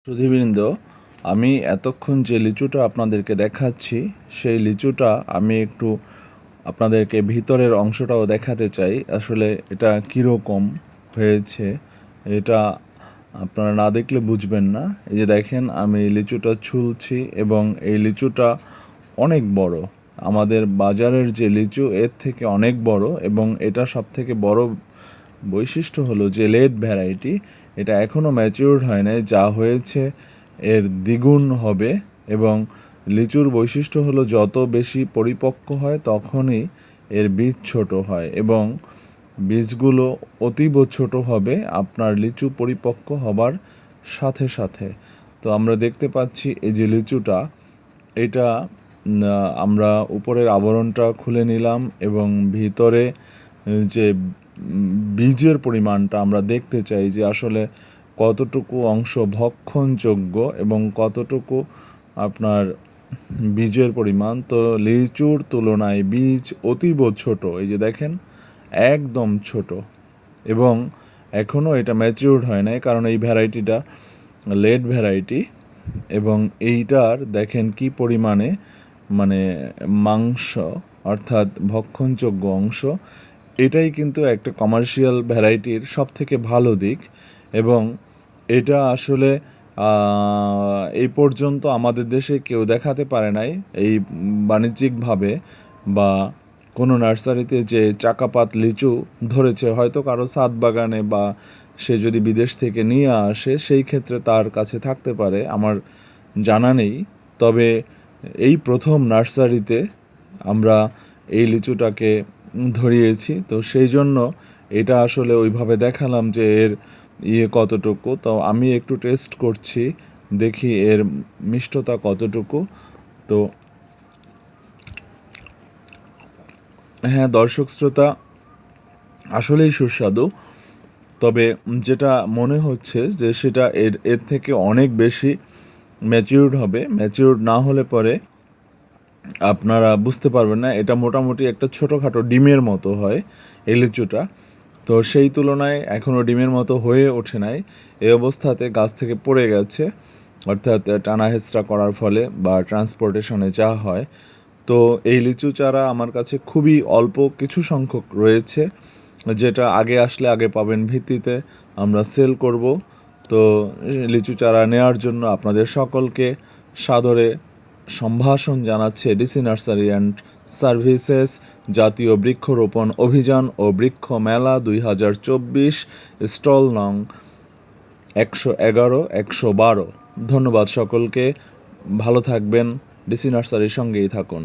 সুধীবৃন্দ, আমি এতক্ষণ যে লিচুটা আপনাদেরকে দেখাচ্ছি সেই লিচুটা আমি একটু আপনাদেরকে ভিতরের অংশটাও দেখাতে চাই। আসলে এটা কীরকম হয়েছে এটা আপনারা না দেখলে বুঝবেন না। এই যে দেখেন, আমি লিচুটা ছুলছি এবং এই লিচুটা অনেক বড়। আমাদের বাজারের যে লিচু এর থেকে অনেক বড়, এবং এটা সবথেকে বড় বৈশিষ্ট্য হলো যে লেট ভ্যারাইটি। এটা এখনও ম্যাচিউরড হয় নাই, যা হয়েছে এর দ্বিগুণ হবে। এবং লিচুর বৈশিষ্ট্য হলো যত বেশি পরিপক্ক হয় তখনই এর বীজ ছোট হয়, এবং বীজগুলো অতীব ছোট হবে আপনার লিচু পরিপক্ক হবার সাথে সাথে। তো আমরা দেখতে পাচ্ছি এই যে লিচুটা, এটা আমরা উপরের আবরণটা খুলে নিলাম এবং ভিতরে যে বীজের পরিমাণটা আমরা দেখতে চাই যে আসলে কতটুকু অংশ ভক্ষণযোগ্য এবং কতটুকু আপনার বীজের পরিমাণ। তো লিচুর তুলনায় বীজ অতীব ছোট। এই যে দেখেন, একদম ছোট, এবং এখনও এটা ম্যাচিউরড হয় নাই, কারণ এই ভ্যারাইটিটা লেট ভ্যারাইটি। এবং এইটার দেখেন কি পরিমাণে মাংস, অর্থাৎ ভক্ষণযোগ্য অংশ। এটাই কিন্তু একটা কমার্শিয়াল ভ্যারাইটির সবথেকে ভালো দিক। এবং এটা আসলে এই পর্যন্ত আমাদের দেশে কেউ দেখাতে পারে নাই এই বাণিজ্যিকভাবে, বা কোনো নার্সারিতে যে চাকাপাত লিচু ধরেছে। হয়তো কারো ছাদ বাগানে, বা সে যদি বিদেশ থেকে নিয়ে আসে সেই ক্ষেত্রে তার কাছে থাকতে পারে, আমার জানা নেই। তবে এই প্রথম নার্সারিতে আমরা এই লিচুটাকে ধরিয়েছি, তো সেই জন্য এটা আসলে ওইভাবে দেখালাম যে এর কতটুকু। তো আমি একটু টেস্ট করছি, দেখি এর মিষ্টতা কতটুকু। তো হ্যাঁ দর্শক শ্রোতা, আসলেই সুস্বাদু। তবে যেটা মনে হচ্ছে যে সেটা এর থেকে অনেক বেশি ম্যাচিউরড হবে। ম্যাচিউরড না হলে পরে আপনারা বুঝতে পারবেন না। এটা মোটামুটি একটা ছোটোখাটো ডিমের মতো হয় এই লিচুটা। তো সেই তুলনায় এখনও ডিমের মতো হয়ে ওঠে নাই। এই অবস্থাতে গাছ থেকে পড়ে গেছে, অর্থাৎ টানা হেঁচড়া করার ফলে বা ট্রান্সপোর্টেশনে যা হয়। তো এই লিচু চারা আমার কাছে খুবই অল্প কিছু সংখ্যক রয়েছে, যেটা আগে আসলে আগে পাবেন ভিত্তিতে আমরা সেল করব। তো লিচু চারা নেওয়ার জন্য আপনাদের সকলকে সাদরে সম্ভাষণ জানাচ্ছে ডিসি নার্সারি অ্যান্ড সার্ভিসেস, জাতীয় বৃক্ষরোপণ অভিযান ও বৃক্ষ মেলা 2024, স্টল নং 111-112। ধন্যবাদ সকলকে, ভালো থাকবেন, ডিসি নার্সারির সঙ্গেই থাকুন।